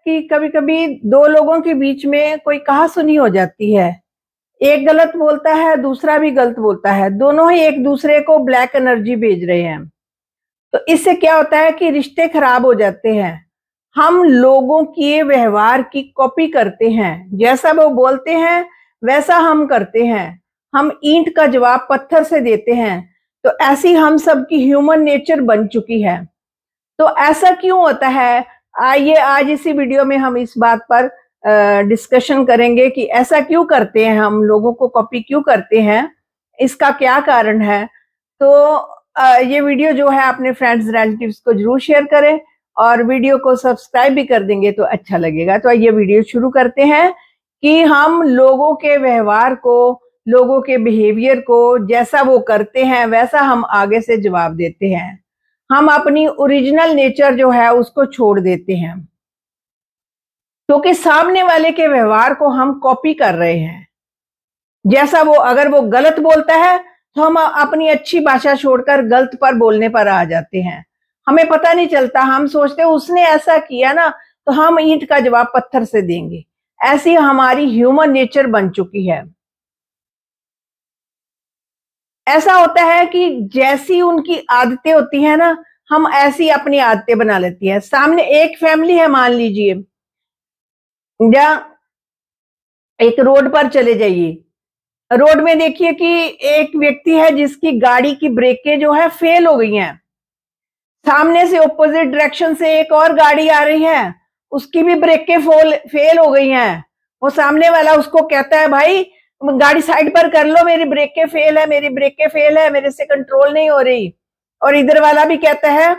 कि कभी कभी दो लोगों के बीच में कोई कहासुनी हो जाती है, एक गलत बोलता है, दूसरा भी गलत बोलता है, दोनों ही एक दूसरे को ब्लैक एनर्जी भेज रहे हैं। तो इससे क्या होता है कि रिश्ते खराब हो जाते हैं। हम लोगों के व्यवहार की कॉपी करते हैं, जैसा वो बोलते हैं वैसा हम करते हैं। हम ईंट का जवाब पत्थर से देते हैं। तो ऐसी हम सब की ह्यूमन नेचर बन चुकी है। तो ऐसा क्यों होता है? आइए आज इसी वीडियो में हम इस बात पर डिस्कशन करेंगे कि ऐसा क्यों करते हैं, हम लोगों को कॉपी क्यों करते हैं, इसका क्या कारण है। तो ये वीडियो जो है अपने फ्रेंड्स रिलेटिव्स को जरूर शेयर करें और वीडियो को सब्सक्राइब भी कर देंगे तो अच्छा लगेगा। तो ये वीडियो शुरू करते हैं कि हम लोगों के व्यवहार को, लोगों के बिहेवियर को, जैसा वो करते हैं वैसा हम आगे से जवाब देते हैं। हम अपनी ओरिजिनल नेचर जो है उसको छोड़ देते हैं, क्योंकि सामने वाले के व्यवहार को हम कॉपी कर रहे हैं। जैसा वो, अगर वो गलत बोलता है तो हम अपनी अच्छी भाषा छोड़कर गलत पर बोलने पर आ जाते हैं। हमें पता नहीं चलता, हम सोचते हैं उसने ऐसा किया ना तो हम ईंट का जवाब पत्थर से देंगे। ऐसी हमारी ह्यूमन नेचर बन चुकी है। ऐसा होता है कि जैसी उनकी आदतें होती है ना, हम ऐसी अपनी आदतें बना लेती है। सामने एक फैमिली है, मान लीजिए, या एक रोड पर चले जाइए, रोड में देखिए कि एक व्यक्ति है जिसकी गाड़ी की ब्रेकें जो है फेल हो गई हैं। सामने से ऑपोजिट डायरेक्शन से एक और गाड़ी आ रही है, उसकी भी ब्रेकें फेल हो गई हैं। वो सामने वाला उसको कहता है, भाई गाड़ी साइड पर कर लो, मेरी ब्रेकें फेल है, मेरी ब्रेकें फेल है, मेरे से कंट्रोल नहीं हो रही। और इधर वाला भी कहता है,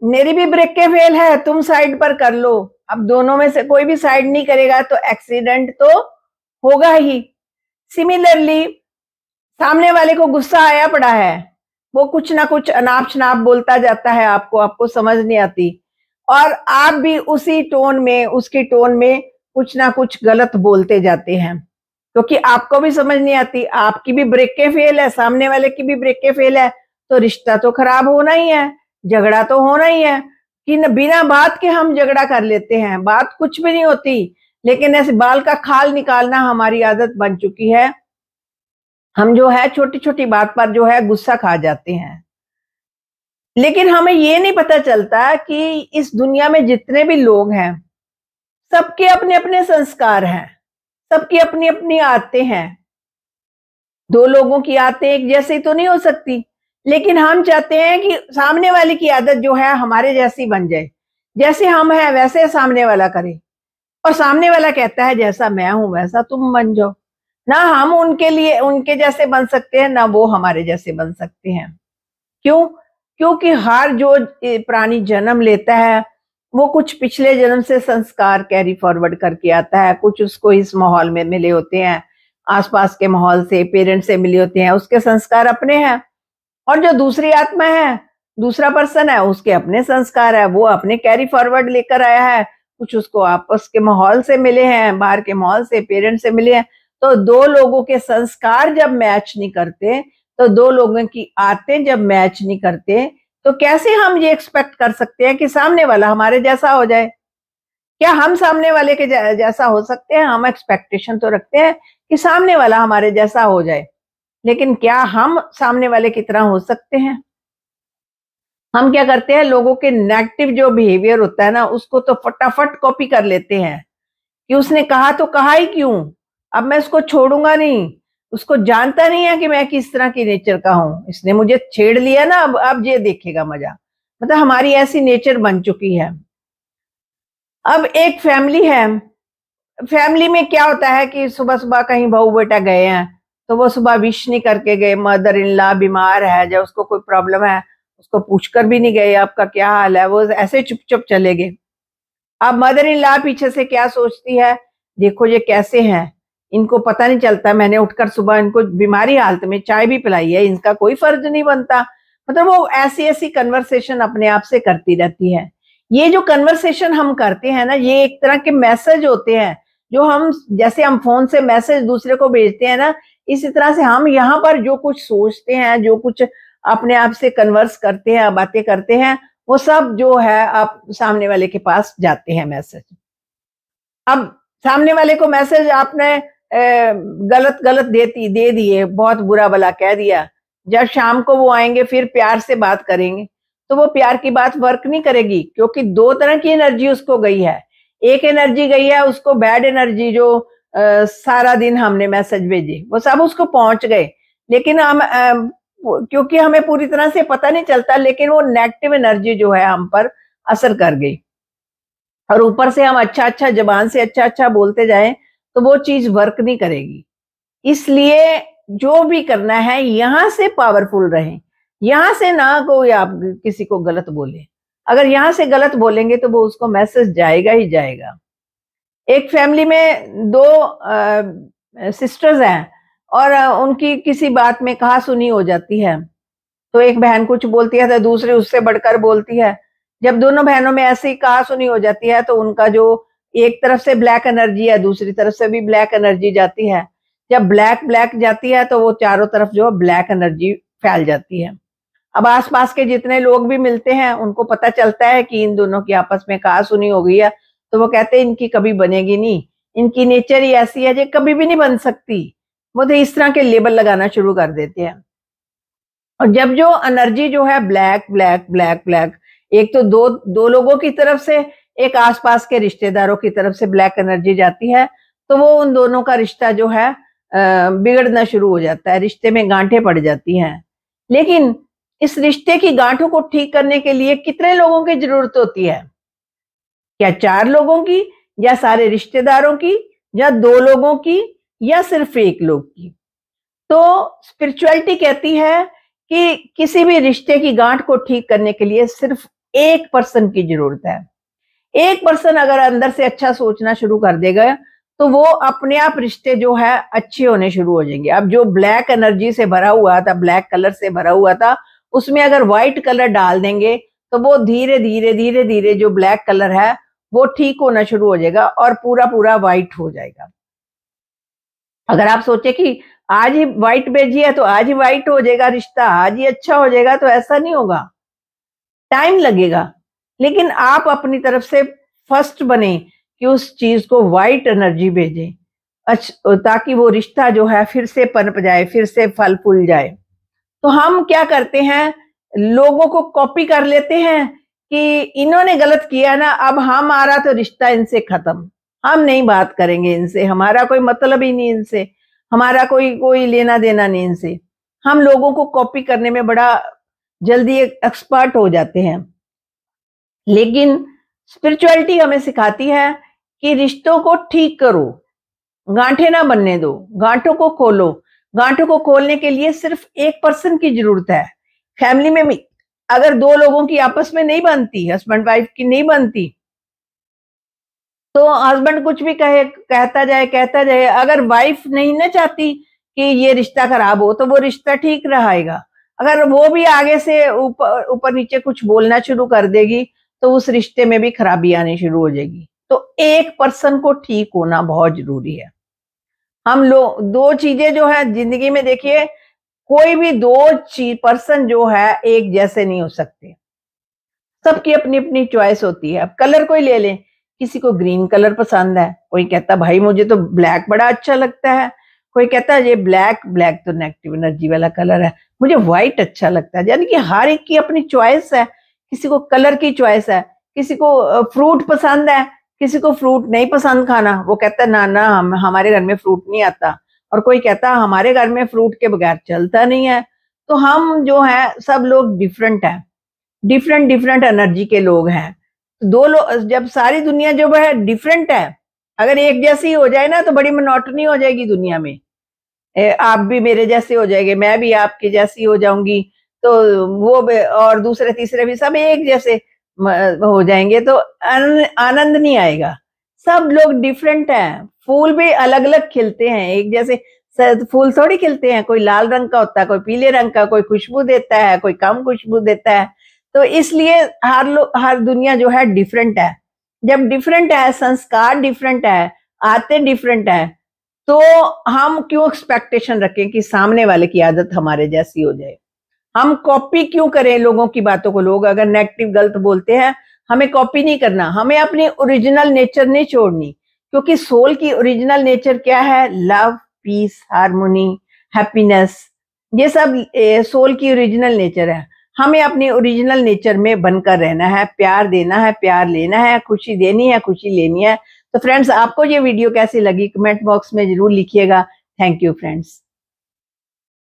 मेरी भी ब्रेकें फेल है, तुम साइड पर कर लो। अब दोनों में से कोई भी साइड नहीं करेगा तो एक्सीडेंट तो होगा ही। सिमिलरली सामने वाले को गुस्सा आया पड़ा है, वो कुछ ना कुछ अनाप शनाप बोलता जाता है, आपको समझ नहीं आती, और आप भी उसी टोन में, उसकी टोन में कुछ ना कुछ गलत बोलते जाते हैं, क्योंकि आपको भी समझ नहीं आती। आपकी भी ब्रेकें फेल है, सामने वाले की भी ब्रेकें फेल है, तो रिश्ता तो खराब होना ही है, झगड़ा तो होना ही है। कि बिना बात के हम झगड़ा कर लेते हैं, बात कुछ भी नहीं होती, लेकिन ऐसे बाल का खाल निकालना हमारी आदत बन चुकी है। हम जो है छोटी छोटी बात पर जो है गुस्सा खा जाते हैं। लेकिन हमें ये नहीं पता चलता कि इस दुनिया में जितने भी लोग हैं, सबके अपने अपने संस्कार हैं, सबकी अपनी अपनी आदतें हैं। दो लोगों की आदतें एक जैसी तो नहीं हो सकती, लेकिन हम चाहते हैं कि सामने वाले की आदत जो है हमारे जैसी बन जाए। जैसे हम हैं वैसे सामने वाला करे, और सामने वाला कहता है जैसा मैं हूं वैसा तुम बन जाओ। ना हम उनके लिए उनके जैसे बन सकते हैं, ना वो हमारे जैसे बन सकते हैं। क्यों? क्योंकि हर जो प्राणी जन्म लेता है वो कुछ पिछले जन्म से संस्कार कैरी फॉरवर्ड करके आता है। कुछ उसको इस माहौल में मिले होते हैं, आसपास के माहौल से, पेरेंट्स से मिले होते हैं, उसके संस्कार अपने हैं। और जो दूसरी आत्मा है, दूसरा पर्सन है, उसके अपने संस्कार है, वो अपने कैरी फॉरवर्ड लेकर आया है। कुछ उसको आपस के माहौल से मिले हैं, बाहर के माहौल से, पेरेंट्स से मिले हैं। तो दो लोगों के संस्कार जब मैच नहीं करते, तो दो लोगों की आदतें जब मैच नहीं करते, तो कैसे हम ये एक्सपेक्ट कर सकते हैं कि सामने वाला हमारे जैसा हो जाए? क्या हम सामने वाले के जैसा हो सकते हैं? हम एक्सपेक्टेशन तो रखते हैं कि सामने वाला हमारे जैसा हो जाए, लेकिन क्या हम सामने वाले की तरह हो सकते हैं? हम क्या करते हैं, लोगों के नेगेटिव जो बिहेवियर होता है ना, उसको तो फटाफट कॉपी कर लेते हैं कि उसने कहा तो कहा ही क्यों, अब मैं उसको छोड़ूंगा नहीं। उसको जानता नहीं है कि मैं किस तरह की नेचर का हूं, इसने मुझे छेड़ लिया ना, अब ये देखेगा मजा। मतलब हमारी ऐसी नेचर बन चुकी है। अब एक फैमिली है, फैमिली में क्या होता है कि सुबह सुबह कहीं बहू बेटा गए हैं, तो वो सुबह विश नहीं करके गए। मदर इन लॉ बीमार है, जब उसको कोई प्रॉब्लम है उसको पूछकर भी नहीं गए आपका क्या हाल है, वो ऐसे चुप चुप चले गए। अब मदर इन लॉ पीछे से क्या सोचती है, देखो ये कैसे हैं, इनको पता नहीं चलता, मैंने उठकर सुबह इनको बीमारी हालत में चाय भी पिलाई है, इनका कोई फर्ज नहीं बनता। मतलब वो ऐसी ऐसी कन्वर्सेशन अपने आप से करती रहती है। ये जो कन्वर्सेशन हम करते हैं ना, ये एक तरह के मैसेज होते हैं, जो हम, जैसे हम फोन से मैसेज दूसरे को भेजते हैं ना, इसी तरह से हम यहाँ पर जो कुछ सोचते हैं, जो कुछ अपने आप से कन्वर्स करते हैं, बातें करते हैं, वो सब जो है आप सामने वाले के पास जाते हैं मैसेज। अब सामने वाले को मैसेज आपने गलत गलत दे दिए, बहुत बुरा भला कह दिया। जब शाम को वो आएंगे फिर प्यार से बात करेंगे तो वो प्यार की बात वर्क नहीं करेगी, क्योंकि दो तरह की एनर्जी उसको गई है। एक एनर्जी गई है उसको बैड एनर्जी, जो सारा दिन हमने मैसेज भेजे वो सब उसको पहुंच गए, लेकिन हम क्योंकि हमें पूरी तरह से पता नहीं चलता, लेकिन वो नेगेटिव एनर्जी जो है हम पर असर कर गई। और ऊपर से हम अच्छा अच्छा जबान से अच्छा अच्छा बोलते जाएं तो वो चीज वर्क नहीं करेगी। इसलिए जो भी करना है यहां से पावरफुल रहें, यहां से ना कोई आप किसी को गलत बोले। अगर यहां से गलत बोलेंगे तो वो उसको मैसेज जाएगा ही जाएगा। एक फैमिली में दो सिस्टर्स हैं और उनकी किसी बात में कहा सुनी हो जाती है, तो एक बहन कुछ बोलती है तो दूसरी उससे बढ़कर बोलती है। जब दोनों बहनों में ऐसी कहा सुनी हो जाती है तो उनका जो एक तरफ से ब्लैक एनर्जी है दूसरी तरफ से भी ब्लैक एनर्जी जाती है। जब ब्लैक ब्लैक जाती है तो वो चारों तरफ जो ब्लैक एनर्जी फैल जाती है। अब आसपास के जितने लोग भी मिलते हैं उनको पता चलता है कि इन दोनों की आपस में कहा सुनी हो गई है, तो वो कहते हैं इनकी कभी बनेगी नहीं, इनकी नेचर ही ऐसी है जो कभी भी नहीं बन सकती। वो तो इस तरह के लेबल लगाना शुरू कर देते हैं। और जब जो एनर्जी जो है ब्लैक ब्लैक ब्लैक ब्लैक, एक तो दो लोगों की तरफ से, एक आसपास के रिश्तेदारों की तरफ से ब्लैक एनर्जी जाती है, तो वो उन दोनों का रिश्ता जो है बिगड़ना शुरू हो जाता है, रिश्ते में गांठें पड़ जाती हैं। लेकिन इस रिश्ते की गांठों को ठीक करने के लिए कितने लोगों की जरूरत होती है? क्या 4 लोगों की, या सारे रिश्तेदारों की, या 2 लोगों की, या सिर्फ 1 लोग की? तो स्पिरिचुअलिटी कहती है कि किसी भी रिश्ते की गांठ को ठीक करने के लिए सिर्फ 1 पर्सन की जरूरत है। 1 पर्सन अगर अंदर से अच्छा सोचना शुरू कर देगा तो वो अपने आप रिश्ते जो है अच्छे होने शुरू हो जाएंगे। अब जो ब्लैक एनर्जी से भरा हुआ था, ब्लैक कलर से भरा हुआ था, उसमें अगर व्हाइट कलर डाल देंगे तो वो धीरे धीरे धीरे धीरे जो ब्लैक कलर है वो ठीक होना शुरू हो जाएगा और पूरा पूरा व्हाइट हो जाएगा। अगर आप सोचे कि आज ही व्हाइट भेजी है तो आज ही व्हाइट हो जाएगा रिश्ता, आज ही अच्छा हो जाएगा, तो ऐसा नहीं होगा, टाइम लगेगा। लेकिन आप अपनी तरफ से फर्स्ट बने कि उस चीज को व्हाइट एनर्जी भेजें, ताकि वो रिश्ता जो है फिर से पनप जाए, फिर से फल फूल जाए। तो हम क्या करते हैं, लोगों को कॉपी कर लेते हैं कि इन्होंने गलत किया ना, अब हमारा तो रिश्ता इनसे खत्म, हम नहीं बात करेंगे इनसे, हमारा कोई मतलब ही नहीं इनसे, हमारा कोई लेना देना नहीं इनसे। हम लोगों को कॉपी करने में बड़ा जल्दी एक्सपर्ट हो जाते हैं। लेकिन स्पिरिचुअलिटी हमें सिखाती है कि रिश्तों को ठीक करो, गांठें ना बनने दो, गांठों को खोलो। गांठों को खोलने के लिए सिर्फ 1 पर्सन की जरूरत है। फैमिली में अगर 2 लोगों की आपस में नहीं बनती, हस्बैंड वाइफ की नहीं बनती, तो हस्बैंड कुछ भी कहता जाए, अगर वाइफ नहीं ना चाहती कि ये रिश्ता खराब हो तो वो रिश्ता ठीक रहेगा। अगर वो भी आगे से ऊपर नीचे कुछ बोलना शुरू कर देगी तो उस रिश्ते में भी खराबी आनी शुरू हो जाएगी। तो 1 पर्सन को ठीक होना बहुत जरूरी है। हम लोग 2 चीजें जो है जिंदगी में, देखिए कोई भी 2 पर्सन जो है एक जैसे नहीं हो सकते, सबकी अपनी अपनी चॉइस होती है। अब कलर कोई ले लें, किसी को ग्रीन कलर पसंद है, कोई कहता भाई मुझे तो ब्लैक बड़ा अच्छा लगता है, कोई कहता है ये ब्लैक तो नेगेटिव एनर्जी वाला कलर है, मुझे व्हाइट अच्छा लगता है। यानी कि हर एक की अपनी चॉइस है। किसी को कलर की चॉइस है, किसी को फ्रूट पसंद है, किसी को फ्रूट नहीं पसंद खाना, वो कहता है ना हमारे घर में फ्रूट नहीं आता, और कोई कहता है हमारे घर में फ्रूट के बगैर चलता नहीं है। तो हम जो है सब लोग डिफरेंट है, डिफरेंट एनर्जी के लोग हैं। 2 लोग, जब सारी दुनिया जो है डिफरेंट है, अगर एक जैसी हो जाए ना तो बड़ी मोनोटनी हो जाएगी दुनिया में। आप भी मेरे जैसे हो जाएंगे, मैं भी आपकी जैसी हो जाऊंगी, तो वो और दूसरे तीसरे भी सब एक जैसे हो जाएंगे, तो आनंद नहीं आएगा। सब लोग डिफरेंट हैं। फूल भी अलग अलग खिलते हैं, एक जैसे फूल थोड़ी खिलते हैं। कोई लाल रंग का होता है, कोई पीले रंग का, कोई खुशबू देता है, कोई कम खुशबू देता है। तो इसलिए हर दुनिया जो है डिफरेंट है। जब डिफरेंट है, संस्कार डिफरेंट है, आते डिफरेंट है, तो हम क्यों एक्सपेक्टेशन रखें कि सामने वाले की आदत हमारे जैसी हो जाए? हम कॉपी क्यों करें लोगों की बातों को? लोग अगर नेगेटिव गलत बोलते हैं, हमें कॉपी नहीं करना, हमें अपनी ओरिजिनल नेचर नहीं छोड़नी। क्योंकि सोल की ओरिजिनल नेचर क्या है? लव, पीस, हार्मोनी, हैप्पीनेस, ये सब सोल की ओरिजिनल नेचर है। हमें अपने ओरिजिनल नेचर में बनकर रहना है, प्यार देना है, प्यार लेना है, खुशी देनी है, खुशी लेनी है। तो फ्रेंड्स, आपको ये वीडियो कैसी लगी कमेंट बॉक्स में जरूर लिखिएगा। Thank you friends.